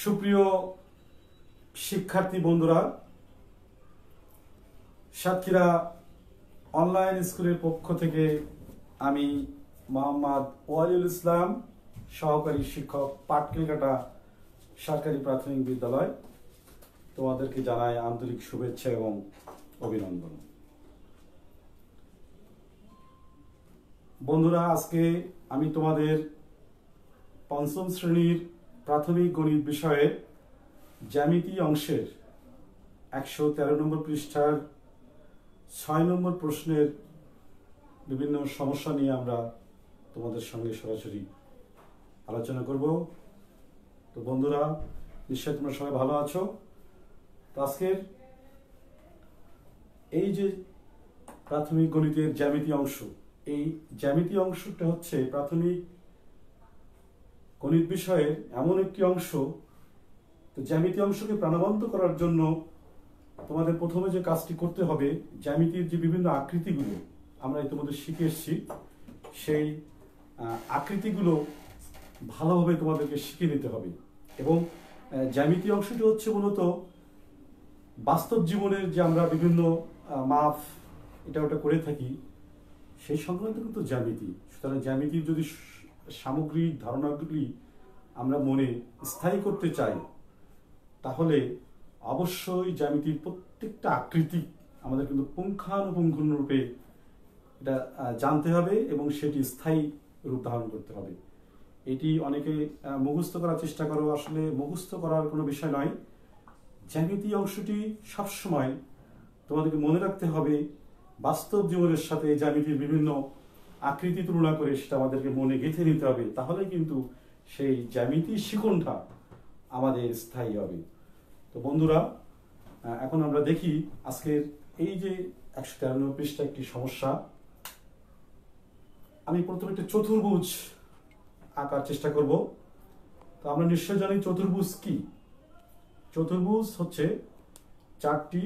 সুপ্রিয় শিক্ষার্থী বন্ধুরা, সাতক্ষীরা অনলাইন স্কুলের পক্ষ থেকে আমি মোহাম্মদ ওয়ালিউল ইসলাম, সহকারী শিক্ষক, পাটকেলঘাটা সরকারি প্রাথমিক বিদ্যালয়, তোমাদেরকে জানাই আন্তরিক শুভেচ্ছা এবং অভিনন্দন। বন্ধুরা, আজকে আমি তোমাদের পঞ্চম শ্রেণীর প্রাথমিক গণিত বিষয়ে জ্যামিতি অংশের 113 নম্বর পৃষ্ঠার 6 নম্বর প্রশ্নের বিভিন্ন সমস্যা নিয়ে আমরা তোমাদের সঙ্গে সরাসরি আলোচনা করব। তো বন্ধুরা, নিশ্চয়ই তোমরা সবাই ভালো আছো। তো আজকের এই যে প্রাথমিক গণিতের জ্যামিতি অংশ, এই জ্যামিতি অংশটা হচ্ছে প্রাথমিক গণিত বিষয়ের এমন একটি অংশ। তো জ্যামিতি অংশকে প্রাণবন্ত করার জন্য তোমাদের প্রথমে যে কাজটি করতে হবে, জ্যামিতির যে বিভিন্ন আকৃতিগুলো আমরা ইতিমধ্যে শিখে এসেছি, সেই আকৃতিগুলো ভালোভাবে তোমাদেরকে শিখে নিতে হবে। এবং জ্যামিতি অংশটি হচ্ছে মূলত বাস্তব জীবনের যে আমরা বিভিন্ন মাপ এটা ওটা করে থাকি, সেই সংক্রান্ত কিন্তু জ্যামিতি। সুতরাং জ্যামিতির যদি সামগ্রিক ধারণাগুলি আমরা মনে স্থায়ী করতে চাই, তাহলে অবশ্যই জ্যামিতির প্রত্যেকটা আকৃতি আমাদের কিন্তু পুঙ্খানুপুঙ্খরূপে এটা জানতে হবে এবং সেটি স্থায়ী রূপ ধারণ করতে হবে। এটি অনেকে মুখস্থ করার চেষ্টা করো, আসলে মুখস্থ করার কোনো বিষয় নয়। জ্যামিতি অংশটি সবসময় তোমাদেরকে মনে রাখতে হবে, বাস্তব জীবনের সাথে জ্যামিতির বিভিন্ন আকৃতি তুলনা করে সেটা আমাদেরকে মনে গেঁথে নিতে হবে, তাহলে কিন্তু সেই জ্যামিতির শিকনটা আমাদের স্থায়ী হবে। তো বন্ধুরা, এখন আমরা দেখি আজকের এই যে 193 পৃষ্ঠা একটি সমস্যা। আমি প্রথমে একটা চতুর্ভুজ আঁকার চেষ্টা করব। তো আমরা নিশ্চয় জানি চতুর্ভুজ কি। চতুর্ভুজ হচ্ছে চারটি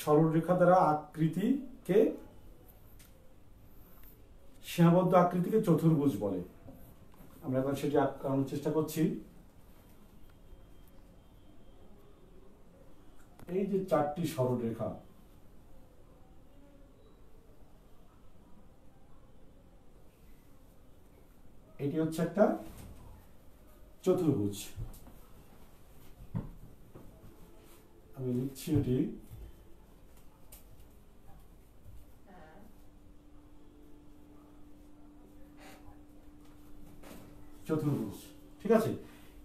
সরলরেখা দ্বারা আকৃতিকে, সীমাবদ্ধ আকৃতিকে চতুর্ভুজ বলে। আমরা এখন সেটি আঁকানোর চেষ্টা করছি। এই যে চারটি সরলরেখা, এটি হচ্ছে একটা চতুর্ভুজ। আমি লিখছি এটি চতুর্ভুজ, ঠিক আছে।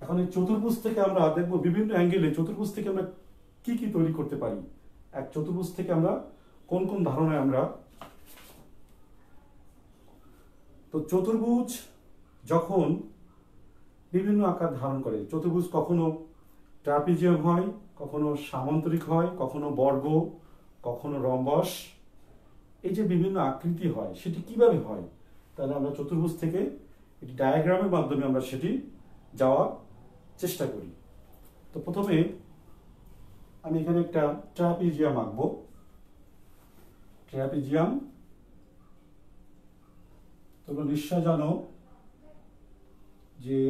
এখন এই চতুর্ভুজ থেকে আমরা দেখবো বিভিন্ন অ্যাঙ্গেলে চতুর্ভুজ থেকে আমরা কি কি তৈরি করতে পারি, এক চতুর্ভুজ থেকে আমরা কোন কোন ধারণায় আমরা। তো চতুর্ভুজ যখন বিভিন্ন আকার ধারণ করে, চতুর্ভুজ কখনো ট্রাপিজিয়াম হয়, কখনো সামান্তরিক হয়, কখনো বর্গ, কখনো রম্বস, এই যে বিভিন্ন আকৃতি হয় সেটি কিভাবে হয়, তাহলে আমরা চতুর্ভুজ থেকে এটি ডায়াগ্রামের মাধ্যমে আমরা সেটি যাওয়ার চেষ্টা করি। তো প্রথমে আমি এখানে একটা ট্রাপিজিয়াম আঁকবো। ট্রাপিজিয়াম তোমরা নিশ্চয় জানো যে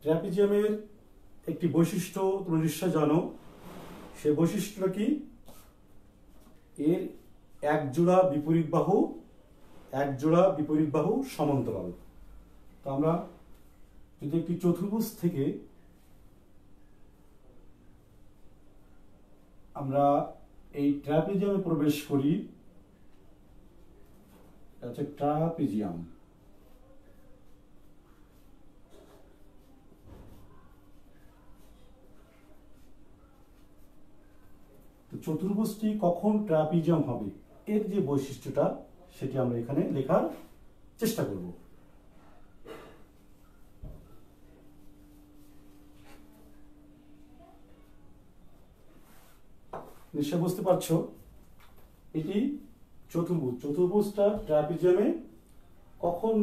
ট্রাপিজিয়ামের একটি বৈশিষ্ট্য তোমরা নিশ্চয় জানো। সে বৈশিষ্ট্যটা কি? এর এক জোড়া বিপরীত বাহু সমান্তরাল। তো আমরা যদি একটি চতুর্ভুজ থেকে আমরা এই ট্রাপিজিয়ামে প্রবেশ করি, এটা হচ্ছে ট্রাপিজিয়াম। চতুর্ভুজটি কখন ট্রাপিজিয়াম হবে, এর যে বৈশিষ্ট্যটা সেটি আমরা এখানে লেখার চেষ্টা করব। নিশ্চয় বুঝতে পারছো, এটি চতুর্ভুজটা ট্রাপিজিয়ামে কখন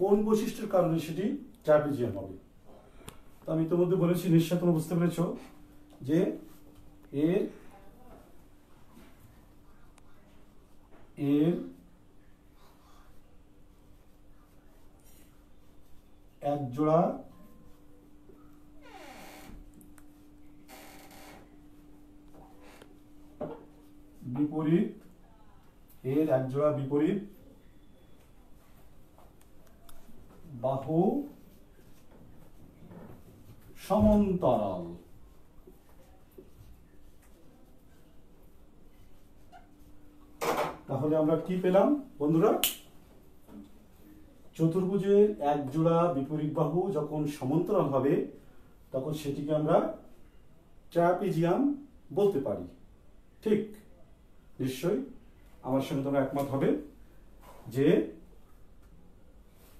কোন বৈশিষ্ট্যের কারণে সেটি ট্রাপিজিয়াম হবে। তো আমি তোমাদের বলেছি, নিশ্চয় তোমরা বুঝতে পেরেছো যে এর জোড়া বিপরীত এক জোড়া বিপরীত বাহু সমান্তরাল। তাহলে আমরা কি পেলাম বন্ধুরা? চতুর্ভুজের এক জোড়া বিপরীত বাহু যখন সমান্তরাল হবে তখন সেটিকে আমরা ট্রাপিজিয়াম বলতে পারি। ঠিক, নিশ্চয়ই আমার সঙ্গে তোমরা একমত হবে যে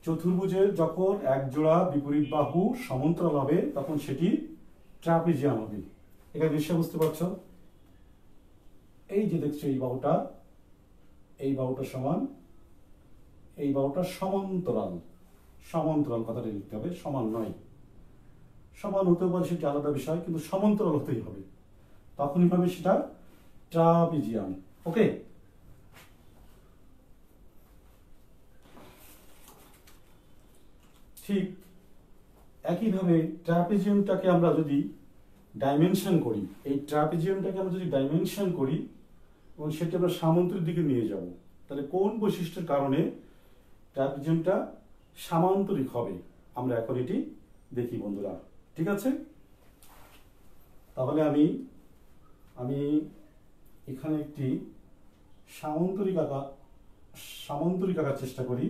চতুর্ভুজের যখন এক জোড়া বিপরীত বাহু সমান্তরাল হবে তখন সেটি ট্রাপিজিয়াম হবে। এখানে নিশ্চয় বুঝতে পারছ, এই যে দেখছো এই বাহুটা সমান, এই বাহুটা সমান্তরাল। সমান্তরাল কথাটা লিখতে হবে, সমান নয়। সমান হতেও পারে সেটা আলাদা বিষয়, কিন্তু সমান্তরাল হতেই হবে, তখনই হবে সেটা ট্রাপিজিয়াম। ওকে, ঠিক একইভাবে ট্রাপিজিয়ামটাকে আমরা যদি ডাইমেনশন করি, এই ট্রাপিজিয়ামটাকে আমরা যদি ডাইমেনশন করি এবং সেটা আমরা সামান্তরিক দিকে নিয়ে যাব, তাহলে কোন বৈশিষ্ট্যের কারণে ট্রাপিজিয়ামটা সামান্তরিক হবে আমরা এখন এটি দেখি বন্ধুরা। ঠিক আছে, তাহলে আমি এখানে একটি সামান্তরিক আঁকার চেষ্টা করি।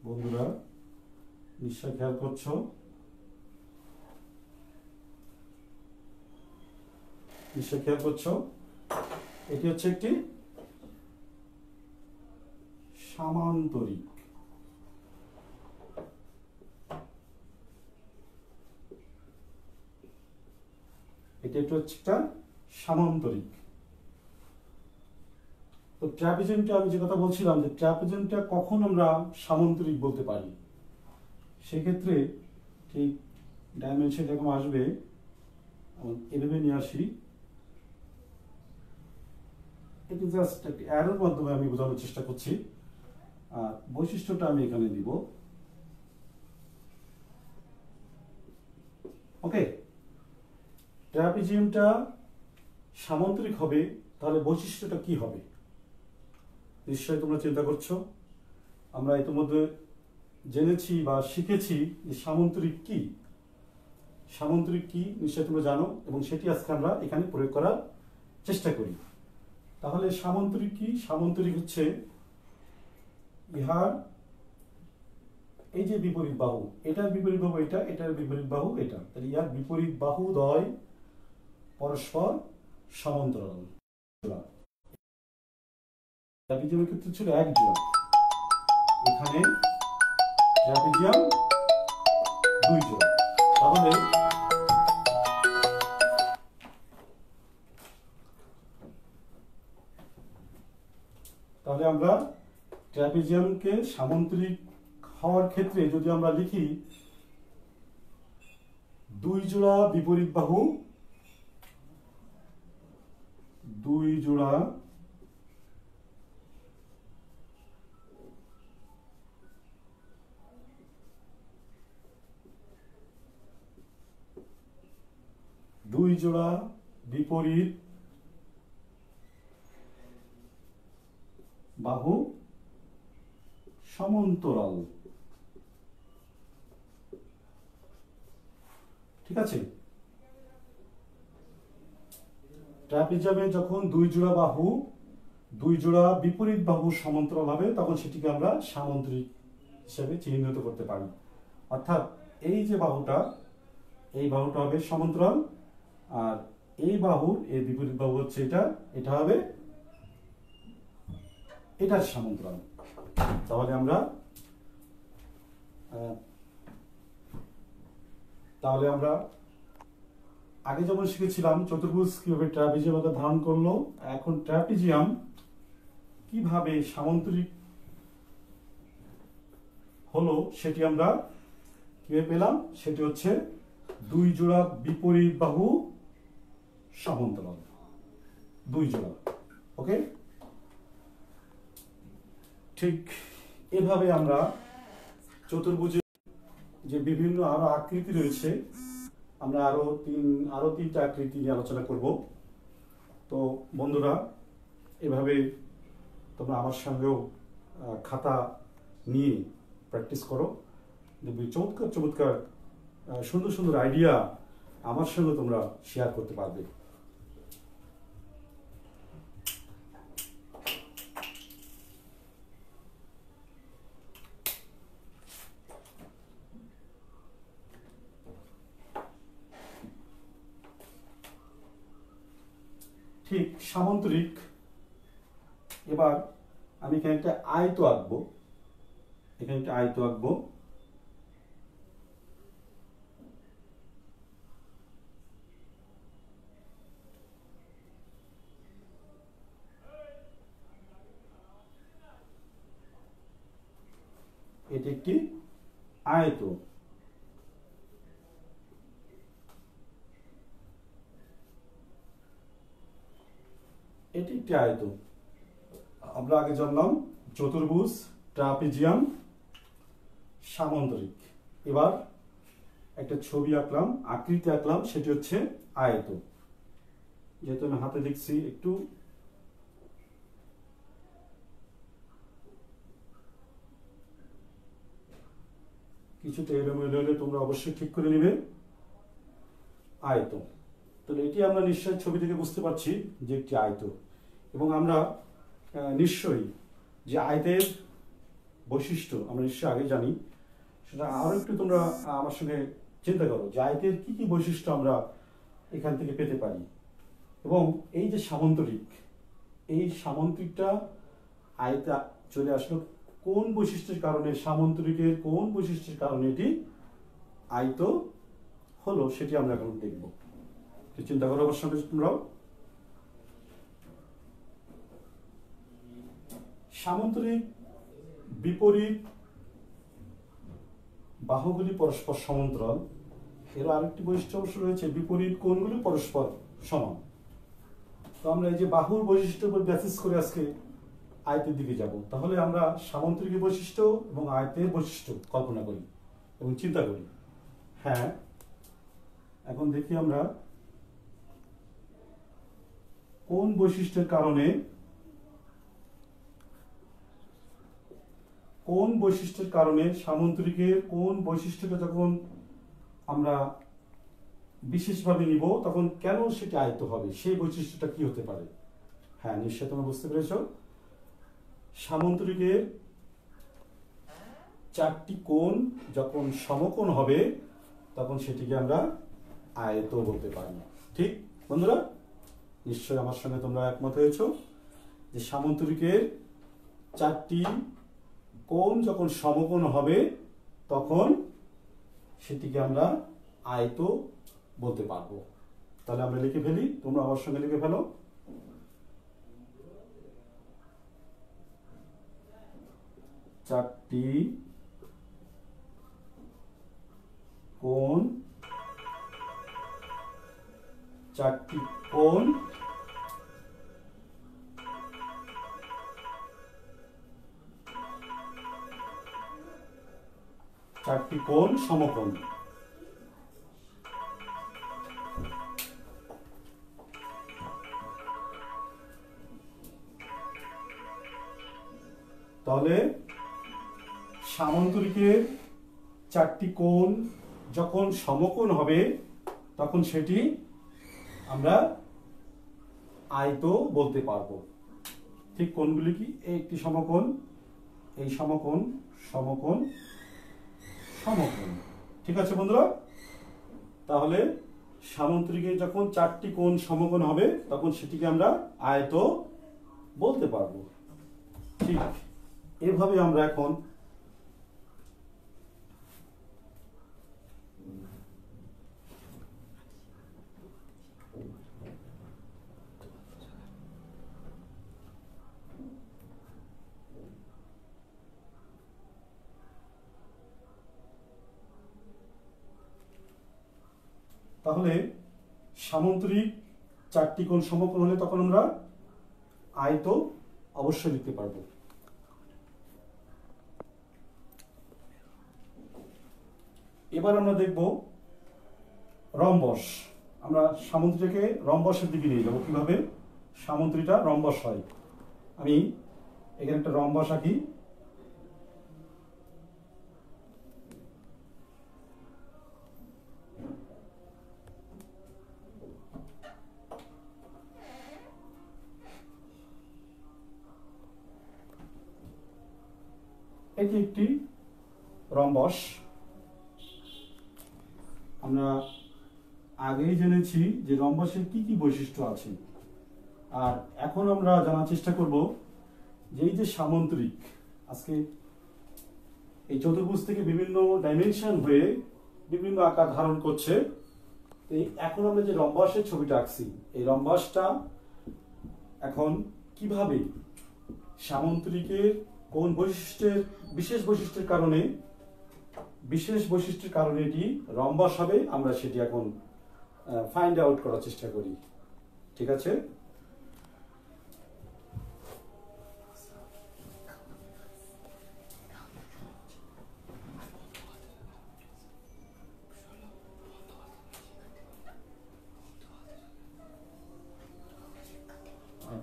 বন্ধুরা নিশ্চয় খেয়াল করছো, এটি হচ্ছে একটি সামান্তরিক। তো ট্রাপিজিয়ামটা আমি যে কথা বলছিলাম যে ট্রাপিজিয়ামটা কখন আমরা সামান্তরিক বলতে পারি, সেক্ষেত্রে ঠিক ডাইমেনশন এরকম আসবে, এভাবে নিয়ে আসি। এটি জাস্ট একটি অ্যারোর মাধ্যমে আমি বোঝানোর চেষ্টা করছি, আর বৈশিষ্ট্যটা আমি এখানে দিব। ওকে, ট্রাপিজিয়ামটা সামান্তরিক হবে, তাহলে বৈশিষ্ট্যটা কি হবে নিশ্চয়ই তোমরা চিন্তা করছো। আমরা ইতিমধ্যে জেনেছি বা শিখেছি যে সামান্তরিক কি নিশ্চয়ই তোমরা জানো, এবং সেটি আজকে আমরা এখানে প্রয়োগ করার চেষ্টা করি। তাহলে সামান্তরিক কি? সামান্তরিক হচ্ছে ইহার এই যে বিপরীত বাহু, এটার বিপরীত বাহু এটা, এটার বিপরীত বাহু এটা, তাহলে ইহার বিপরীত বাহু দ্বয় পরস্পর সমান্তরাল। ট্রাপিজিয়ামের ক্ষেত্রে ছিল এক জোড়া, এখানে ট্রাপিজিয়াম দুই জোড়া। তাহলে আমরা ট্রাপিজিয়ামকে সামান্তরিক হওয়ার ক্ষেত্রে যদি আমরা লিখি দুই জোড়া বিপরীত বাহু, দুই জোড়া বিপরীত বাহু সমান্তরাল। ঠিক আছে, ট্রাপিজিয়ামে যখন দুই জোড়া বিপরীত বাহু সমান্তরাল হবে তখন সেটিকে আমরা সামান্তরিক হিসেবে চিহ্নিত করতে পারি। অর্থাৎ এই যে বাহুটা, এই বাহুটা হবে সমান্তরাল, আর এই বাহুর এর বিপরীত বাহু হচ্ছে এটা হবে এটার সমান্তরাল। তাহলে আমরা আগে যেমন শিখেছিলাম চতুর্ভুজ কিভাবে ট্রাপিজিয়াম আকার ধারণ করলো, এখন ট্রাপিজিয়াম কিভাবে সামান্তরিক হলো সেটি আমরা কিভাবে পেলাম? সেটি হচ্ছে দুই জোড়া বিপরীত বাহু সমান্তরাল, দুই জোড়া। ওকে, ঠিক এভাবে আমরা চতুর্ভুজের যে বিভিন্ন আরো আকৃতি রয়েছে, আমরা আরো তিনটা আকৃতি নিয়ে আলোচনা করব। তো বন্ধুরা, এভাবে তোমরা আমার সঙ্গেও খাতা নিয়ে প্র্যাকটিস করো, দেখবে চমৎকার চমৎকার সুন্দর সুন্দর আইডিয়া আমার সঙ্গে তোমরা শেয়ার করতে পারবে। ঠিক সামান্তরিক। এবার আমি এখানে একটা আয়ত আঁকবো, এখানে একটা আয়ত আঁকবো। এটি একটি আয়ত। এটি একটি আয়ত। আমরা আগে জানলাম চতুর্ভুজ, ট্রাপিজিয়াম, সামান্তরিক। এবার একটা ছবি আঁকলাম, আকৃতি আঁকলাম, সেটি হচ্ছে আয়ত। যেহেতু আমি হাতে দেখছি, একটু কিছুটা এলোমেলো হলে তোমরা অবশ্যই ঠিক করে নেবে। আয়ত, তাহলে এটি আমরা নিশ্চয়ই ছবি থেকে বুঝতে পারছি যে একটি আয়ত। এবং আমরা নিশ্চয়ই যে আয়তের বৈশিষ্ট্য আমরা নিশ্চয়ই আগে জানি, সেটা আরো একটু তোমরা আমার সঙ্গে চিন্তা করো যে আয়তের কি কি বৈশিষ্ট্য আমরা এখান থেকে পেতে পারি। এবং এই যে সামান্তরিক, এই সামান্তরিকটা আয়তে চলে আসলো কোন বৈশিষ্ট্যের কারণে, সামান্তরিকের কোন বৈশিষ্ট্যের কারণে এটি আয়ত হলো, সেটি আমরা এখন দেখব। চিন্তা করো অবশ্য তোমরাও। সামান্তরিক বিপরীত বাহুগুলি পরস্পর সমান্তরাল। এর আরেকটি বৈশিষ্ট্য অবশ্য রয়েছে, বিপরীত কোণগুলি পরস্পর সমান। তো আমরা এই যে বাহুর বৈশিষ্ট্যের উপর বেসিস করে আজকে আয়তের দিকে যাব। তাহলে আমরা সামান্তরিকের বৈশিষ্ট্য এবং আয়তের বৈশিষ্ট্য কল্পনা করি এবং চিন্তা করি। হ্যাঁ, এখন দেখি আমরা কোন বৈশিষ্ট্যের কারণে, কোন বৈশিষ্ট্যের কারণে সামান্তরিকের কোন বৈশিষ্ট্যটা যখন আমরা বিশেষভাবে নিব তখন কেন সেটি আয়ত্ত হবে, সেই বৈশিষ্ট্যটা কি হতে পারে। হ্যাঁ, নিশ্চয় তোমরা বুঝতে পেরেছ। সামান্তরিকের চারটি কোণ যখন সমকোণ হবে তখন সেটিকে আমরা আয়ত বলতে পারি। ঠিক বন্ধুরা, নিশ্চয় আমার সঙ্গে তোমরা একমত হয়েছ যে সামান্তরিকের চারটি কোণ যখন সমকোণ হবে তখন সেটিকে আমরা আয়ত বলতে পারবো। তাহলে আমরা লিখে ফেলি, তোমরা আমার সঙ্গে লিখে ফেলো। চারটি কোণ, চারটি কোণ চারটি কোণ সমকোণ। তাহলে সামান্তরিকের চারটি কোণ যখন সমকোণ হবে তখন সেটি আমরা আয়ত বলতে পারবো। ঠিক কোণগুলি কি? একটি সমকোণ, এই সমকোণ, সমকোণ, সমকোণ। ঠিক আছে বন্ধুরা, তাহলে সামান্তরিকের যখন চারটি কোণ সমকোণ হবে তখন সেটিকে আমরা আয়ত বলতে পারবো। ঠিক এভাবে আমরা এখন তাহলে সামুদ্রিক চারটি কোণ সমকোণ হলে তখন আমরা আয়ত অবশ্যই লিখতে পারবো। এবার আমরা দেখব রম্বস। আমরা সামুদ্রিকে রম্বসের দিকে নিয়ে যাবো, কিভাবে সামুদ্রিটা রম্বস হয়। আমি এখানে একটা রম্বস আঁকি। এটি একটি রম্বস। আমরা আগেই জেনেছি যে রম্বসের কি কি বৈশিষ্ট্য আছে, আর এখন আমরা জানার চেষ্টা করব যে এই যে সামুদ্রিক আজকে এই চতুর্ভুজ থেকে বিভিন্ন ডাইমেনশন হয়ে বিভিন্ন আকার ধারণ করছে। এই এখন আমরা যে রম্বসের ছবিটা আঁকছি, এই রম্বসটা এখন কিভাবে সামুদ্রিকের কোন বৈশিষ্ট্যের বিশেষ বৈশিষ্ট্যের কারণে এটি রম্বস হবে, আমরা সেটি এখন ফাইন্ড আউট করার চেষ্টা করি। ঠিক আছে,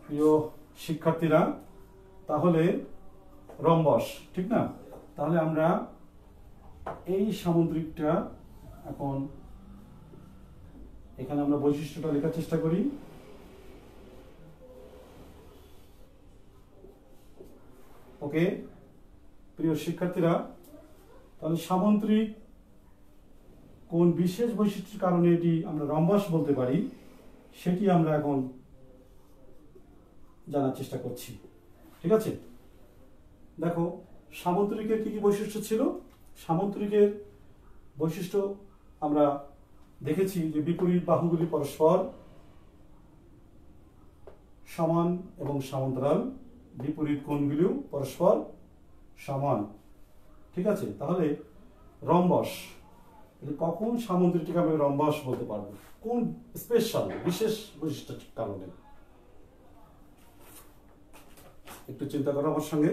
প্রিয় শিক্ষার্থীরা, তাহলে রম্বস ঠিক না, তাহলে আমরা এই সামুদ্রিকটা এখন এখানে আমরা বৈশিষ্ট্যটা লেখার চেষ্টা করি। ওকে প্রিয় শিক্ষার্থীরা, তাহলে সামুদ্রিক কোন বিশেষ বৈশিষ্ট্যের কারণে এটি আমরা রম্বস বলতে পারি সেটি আমরা এখন জানার চেষ্টা করছি। ঠিক আছে, দেখো সামুদ্রিকের কি কি বৈশিষ্ট্য ছিল। সামুদ্রিকের বৈশিষ্ট্য আমরা দেখেছি যে বিপরীত বাহুগুলি পরস্পর সমান এবং সমান্তরাল, বিপরীত কোণগুলিও পরস্পর সমান। ঠিক আছে, তাহলে রম্বস, কখন সামুদ্রিকটিকে আমরা রম্বস বলতে পারবো, কোন স্পেশাল বিশেষ বৈশিষ্ট্যের কারণে? একটু চিন্তা করো আমার সঙ্গে।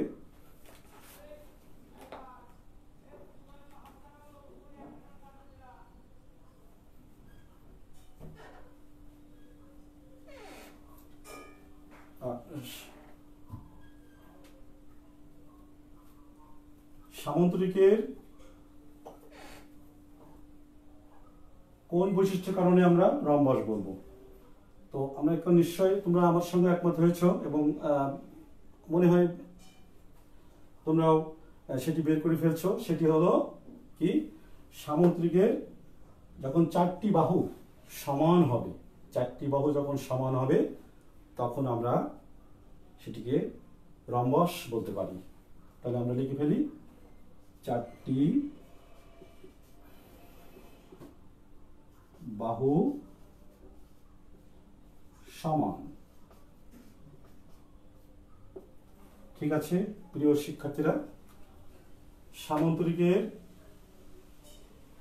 সামুদ্রিকের কোন বৈশিষ্ট্যের কারণে আমরা রম্বস বলবো? তো আমরা এখন নিশ্চয়ই তোমরা আমার সঙ্গে একমত হয়েছ এবং মনে হয় তোমরাও সেটি বের করে ফেলছো। সেটি হলো কি, সামুদ্রিকের যখন চারটি বাহু সমান হবে, চারটি বাহু যখন সমান হবে তখন আমরা সেটিকে রম্বস বলতে পারি। তাহলে আমরা লিখে ফেলি, চারটি বাহু সমান। ঠিক আছে প্রিয় শিক্ষার্থীরা, সামুদ্রিকের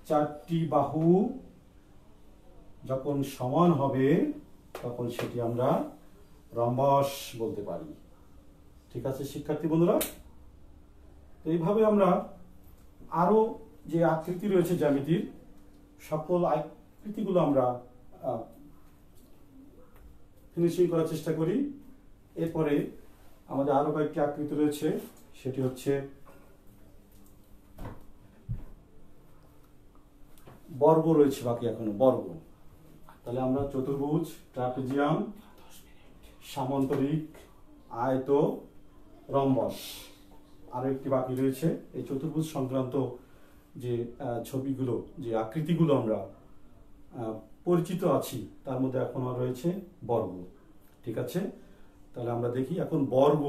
চারটি বাহু যখন সমান হবে তখন সেটি আমরা রম্বস বলতে পারি। ঠিক আছে শিক্ষার্থী বন্ধুরা, এইভাবে আমরা আরো যে আকৃতি রয়েছে জ্যামিতির, সকল আকৃতিগুলো আমরা ফিনিশিং করার চেষ্টা করি। এরপরে আমাদের আরো কয়েকটি আকৃতি রয়েছে, সেটি হচ্ছে বর্গ রয়েছে বাকি এখনো, বর্গ। তাহলে আমরা চতুর্ভুজ, ট্রাপিজিয়াম, সামান্তরিক, আয়ত, রম্বস, আরো একটি বাকি রয়েছে। এই চতুর্ভুজ সংক্রান্ত যে ছবিগুলো, যে আকৃতিগুলো আমরা পরিচিত আছি তার মধ্যে এখনো রয়েছে বর্গ। ঠিক আছে, তাহলে আমরা দেখি এখন বর্গ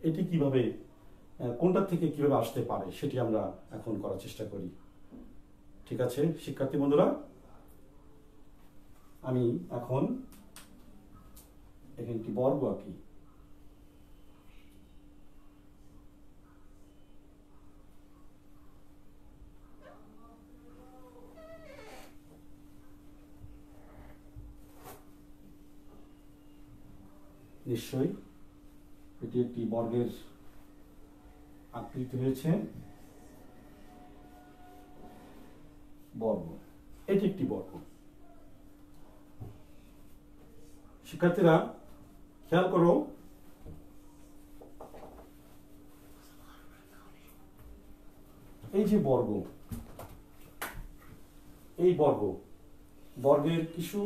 এটি কিভাবে, কোনটা থেকে কিভাবে আসতে পারে সেটি আমরা এখন করার চেষ্টা করি। ঠিক আছে শিক্ষার্থী বন্ধুরা, আমি এখন এখানে একটি বর্গ আঁকি। নিশ্চয়ই এটি একটি বর্গের আকৃতি হয়েছে, বর্গ, এটি একটি বর্গ। শিক্ষার্থীরা খেয়াল করো, এই যে বর্গ, এই বর্গের কিছু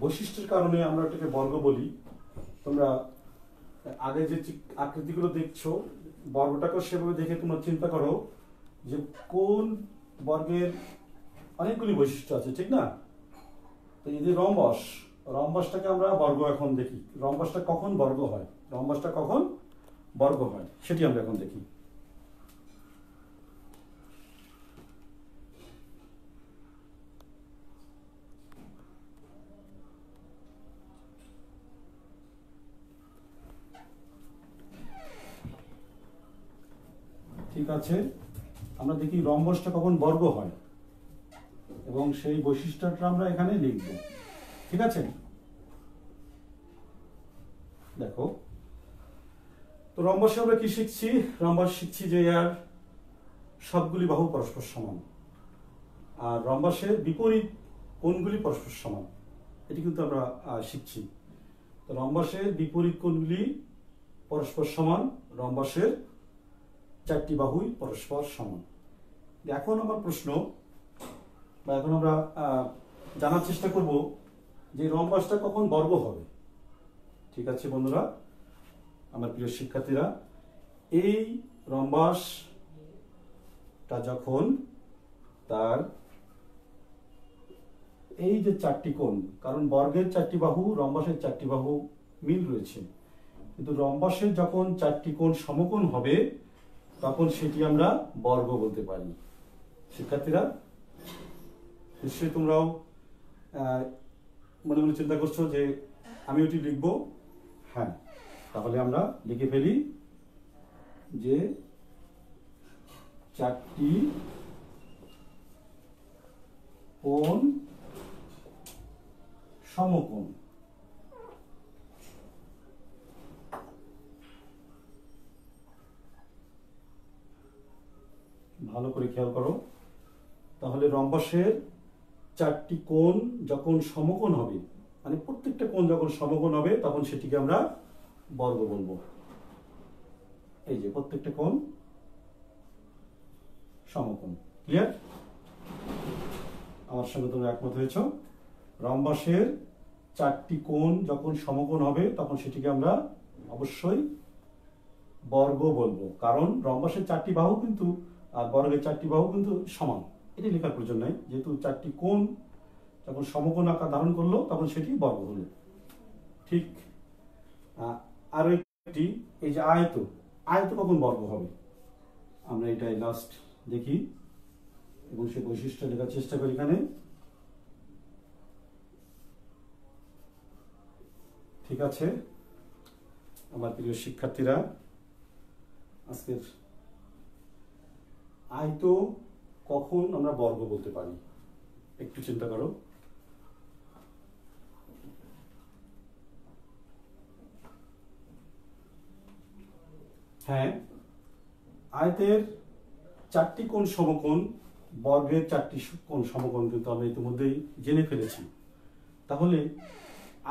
বৈশিষ্ট্যের কারণে আমরা এটাকে বর্গ বলি। তোমরা আগে যে আকৃতিগুলো দেখছো, বর্গটাকে সেভাবে দেখে তোমরা চিন্তা করো যে কোন বর্গের অনেকগুলি বৈশিষ্ট্য আছে, ঠিক না? তো এই যে রম্বসটাকে আমরা বর্গ এখন দেখি। রম্বসটা কখন বর্গ হয়, সেটি আমরা এখন দেখি। ঠিক আছে, আমরা দেখি রম্বসটা কখন বর্গ হয় এবং সেই বৈশিষ্ট্যটা আমরা এখানে লিখব। ঠিক আছে, দেখো তো রম্বসে আমরা কি শিখছি? রম্বস শিখছি যে এর সবগুলি বাহু পরস্পর সমান, আর রম্বসের বিপরীত কোণগুলি পরস্পর সমান, এটি কিন্তু আমরা শিখছি। তো রম্বসের বিপরীত কোণগুলি পরস্পর সমান, রম্বসের চারটি বাহুই পরস্পর সমান। এখন আমার প্রশ্ন, বা এখন আমরা জানার চেষ্টা করব যে রম্বসটা কখন বর্গ হবে। ঠিক আছে বন্ধুরা, আমার প্রিয় শিক্ষার্থীরা, এই রম্বসটা যখন তার এই যে চারটি কোণ, কারণ বর্গের চারটি বাহু, রম্বসের চারটি বাহু মিল রয়েছে, কিন্তু রম্বসের যখন চারটি কোণ সমকোণ হবে তখন সেটি আমরা বর্গ বলতে পারি। শিক্ষার্থীরা নিশ্চয়ই তোমরাও মনে মনে চিন্তা করছো যে আমি ওটি লিখব। হ্যাঁ, তাহলে আমরা লিখে ফেলি যে চারটি কোণ সমকোণ। ভালো করে খেয়াল করো, তাহলে রম্বসের চারটি কোণ যখন সমকোণ হবে, মানে প্রত্যেকটা কোণ যখন সমকোণ হবে তখন সেটিকে আমরা বর্গ বলবো। এই যে প্রত্যেকটা কোণ সমকোণ। ক্লিয়ার? আমার সঙ্গে তোমরা একমত হয়েছ? রম্বসের চারটি কোণ যখন সমকোণ হবে তখন সেটিকে আমরা অবশ্যই বর্গ বলবো, কারণ রম্বসের চারটি বাহু কিন্তু আর বর্গের চারটি বাহু কিন্তু সমান। এটি লেখার প্রয়োজন নাই, যেহেতু চারটি কোণ যখন সমকোণ আকার ধারণ করলো তখন সেটি বর্গ হলো। ঠিক। আর একটি, এই যে আয়ত কখন বর্গ হবে, আমরা এটাই লাস্ট দেখি এবং সে বৈশিষ্ট্য লেখার চেষ্টা করি এখানে। ঠিক আছে আমার প্রিয় শিক্ষার্থীরা, আজকের আয়ত কখন আমরা বর্গ বলতে পারি একটু চিন্তা করো। হ্যাঁ, আয়তের চারটি কোণ সমকোণ, বর্গের চারটি কোণ সমকোণ কিন্তু আমরা ইতিমধ্যেই জেনে ফেলেছি। তাহলে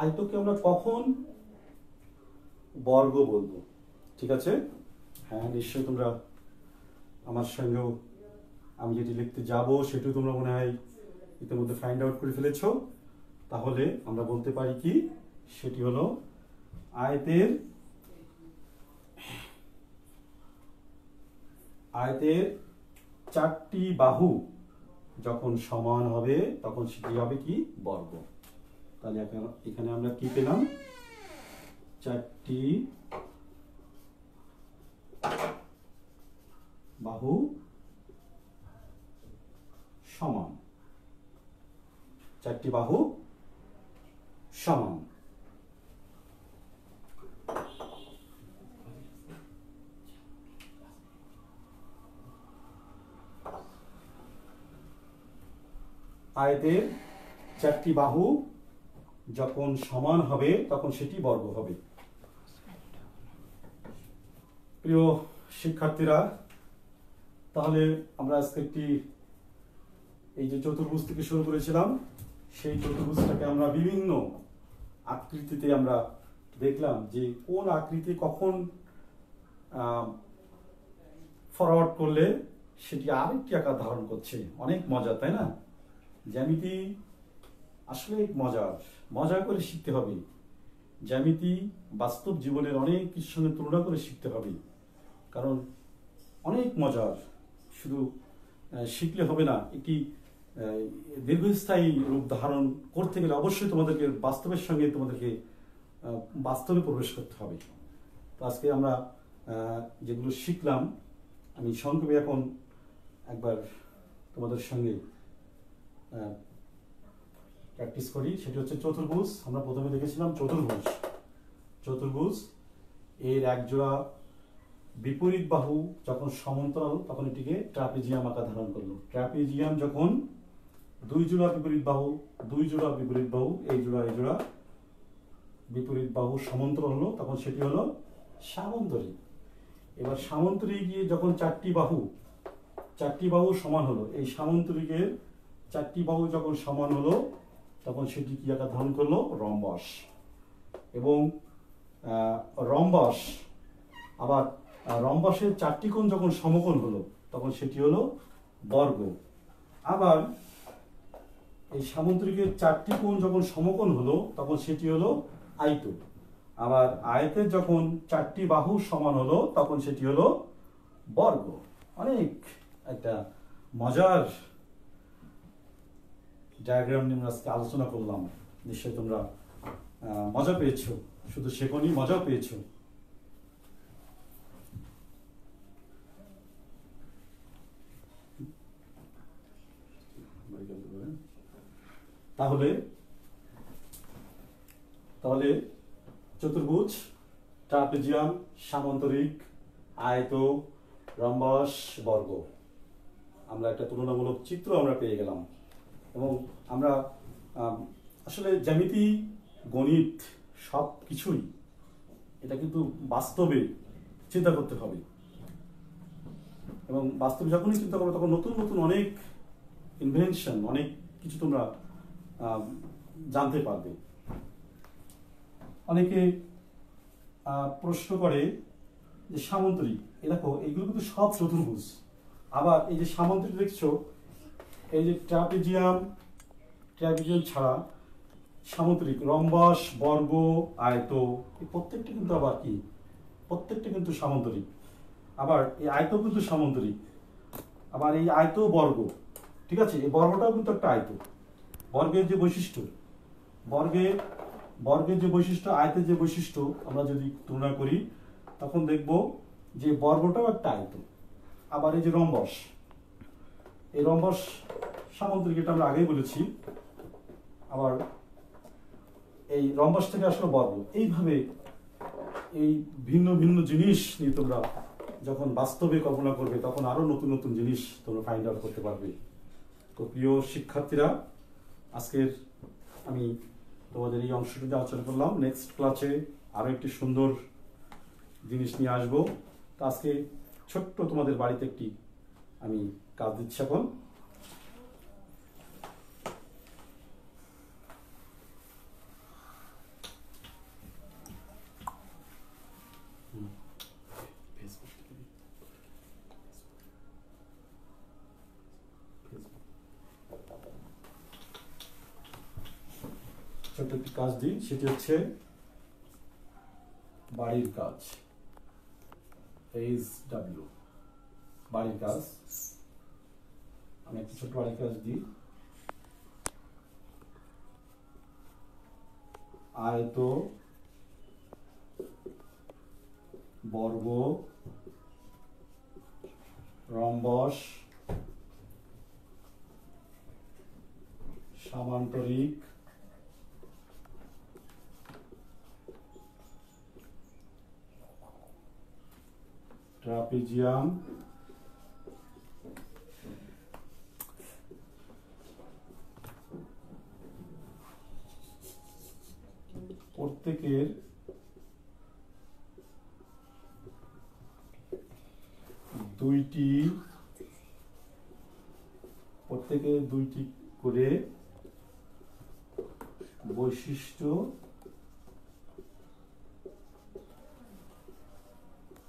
আয়তকে আমরা কখন বর্গ বলবো? ঠিক আছে, হ্যাঁ নিশ্চয়ই তোমরা আমার সঙ্গেও আমি যেটি লিখতে যাব সেটি তোমরা মনে হয় ইতিমধ্যে ফাইন্ড আউট করে ফেলেছ। তাহলে আমরা বলতে পারি কি, সেটি হলো আয়তের চারটি বাহু যখন সমান হবে তখন সেটি হবে কি, বর্গ। তাহলে এখানে আমরা কি পেলাম, চারটি বাহু সমান, চারটি বাহু সমান। আয়তের চারটি বাহু যখন সমান হবে তখন সেটি বর্গ হবে। প্রিয় শিক্ষার্থীরা, তাহলে আমরা আজকে এই যে চতুর্ভুজ থেকে শুরু করেছিলাম, সেই চতুর্ভুজটাকে আমরা বিভিন্ন আকৃতিতে আমরা দেখলাম যে কোন আকৃতি কখন ফরওয়ার্ড করলে সেটি আরেকটি আকার ধারণ করছে। অনেক মজা, তাই না? জ্যামিতি আসলে মজা করে শিখতে হবে। জ্যামিতি বাস্তব জীবনের অনেক কিছুর সঙ্গে তুলনা করে শিখতে হবে, কারণ অনেক মজার। শুধু শিখলে হবে না, একটি দীর্ঘস্থায়ী রূপ ধারণ করতে গেলে অবশ্যই তোমাদেরকে বাস্তবে প্রবেশ করতে হবে। তো আজকে আমরা যেগুলো শিখলাম, আমি সংক্ষেপে এখন একবার তোমাদের সঙ্গে প্র্যাকটিস করি। সেটি হচ্ছে চতুর্ভুজ। আমরা প্রথমে দেখেছিলাম চতুর্ভুজ এর একজোড়া বিপরীত বাহু যখন সমান্তরাল তখন এটিকে ট্রাপিজিয়াম আকার ধারণ করলো। ট্রাপিজিয়াম যখন দুই জোড়া বিপরীত বাহু এই জোড়া বিপরীত বাহু সমান্তরাল হলো তখন সেটি হলো সামান্তরিক। এবার সামান্তরিক গিয়ে যখন চারটি বাহু সমান হলো, এই সামান্তরিকের চারটি বাহু যখন সমান হলো তখন সেটি কি আকার ধারণ করলো? রম্বস। এবং রম্বসের চারটি কোণ যখন সমকোণ হলো তখন সেটি হলো বর্গ। আবার এই সামান্তরিকের চারটি কোণ যখন সমকোণ হলো তখন সেটি হলো আয়ত। আবার আয়তের যখন চারটি বাহু সমান হলো তখন সেটি হলো বর্গ। অনেক একটা মজার ডায়াগ্রাম নিয়ে আজকে আলোচনা করলাম। নিশ্চয়ই তোমরা মজা পেয়েছো, শুধু শেখনি, মজাও পেয়েছো। তাহলে চতুর্ভুজ, ট্রাপিজিয়াম, সামান্তরিক, আয়ত, রম্বস, বর্গ, আমরা একটা তুলনামূলক চিত্র আমরা পেয়ে গেলাম। এবং আমরা আসলে জ্যামিতি, গণিত সব কিছুই এটা কিন্তু বাস্তবে চিন্তা করতে হবে। এবং বাস্তবে যখনই চিন্তা করবে তখন নতুন নতুন অনেক ইনভেনশন, অনেক কিছু তোমরা জানতে পারবে। অনেকে প্রশ্ন করে যে সামান্তরিক, দেখো এইগুলো কিন্তু সব চতুর্ভুজ। আবার এই যে সামান্তরিক দেখছো, এই যে ট্রাপিজিয়াম ছাড়া সামান্তরিক, রম্বস, বর্গ, আয়ত, এই প্রত্যেকটা কিন্তু আবার কি, প্রত্যেকটা কিন্তু সামান্তরিক। আবার এই আয়ত কিন্তু সামান্তরিক, আবার এই আয়ত বর্গ, ঠিক আছে? এই বর্গটাও কিন্তু একটা আয়ত। বর্গের যে বৈশিষ্ট্য, আয়তের যে বৈশিষ্ট্য আমরা যদি তুলনা করি তখন দেখব যে বর্গটাও একটা আয়ত। আবার এই যে রম্বস, এই রম্বস সামান্তরিক, এটা আমরা আগেই বলেছি। আবার এই রম্বস থেকে আসলে বর্গ। এইভাবে এই ভিন্ন ভিন্ন জিনিস নিয়ে তোমরা যখন বাস্তবে কল্পনা করবে তখন আরো নতুন নতুন জিনিস তোমরা ফাইন্ড আউট করতে পারবে। তো প্রিয় শিক্ষার্থীরা, আজকের আমি তোমাদের এই অংশটিতে আলোচনা করলাম। নেক্সট ক্লাসে আরো একটি সুন্দর জিনিস নিয়ে আসবো। তো আজকে ছোট্ট তোমাদের বাড়িতে একটি আমি কাজ দিচ্ছি এখন। ছোট্ট একটি কাজ দিই, সেটি হচ্ছে বাড়ির কাজ। বাড়ির কাজ, আমি একটা ছোট্ট বাড়ির কাজ দিই। আয়ত, বর্গ, রম্বস, সামান্তরিক, ট্রাপিজিয়াম, প্রত্যেকের দুইটি, প্রত্যেকে দুইটি করে বৈশিষ্ট্য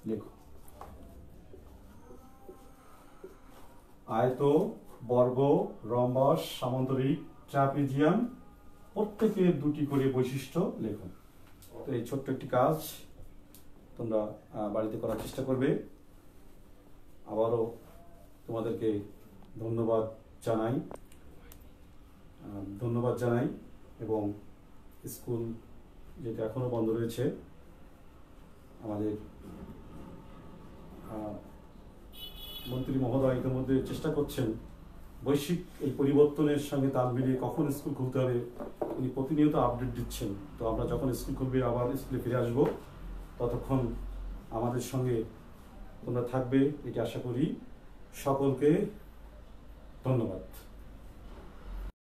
লেখো। আয়ত, বর্গ, রম্বস, সামান্তরিক, ট্রাপিজিয়াম প্রত্যেকের দুটি করে বৈশিষ্ট্য লেখো। তো এই ছোট্ট একটি কাজ তোমরা বাড়িতে করার চেষ্টা করবে। আবারও তোমাদেরকে ধন্যবাদ জানাই এবং স্কুল যেটা এখনো বন্ধ রয়েছে, আমাদের মন্ত্রী মহোদয় ইতিমধ্যে চেষ্টা করছেন বৈশ্বিক এই পরিবর্তনের সঙ্গে তাল মিলিয়ে কখন স্কুল খুলতে হবে তিনি প্রতিনিয়ত আপডেট দিচ্ছেন। তো আমরা যখন স্কুল খুলবে আবার স্কুলে ফিরে আসব, ততক্ষণ আমাদের সঙ্গে তোমরা থাকবে এটি আশা করি। সকলকে ধন্যবাদ।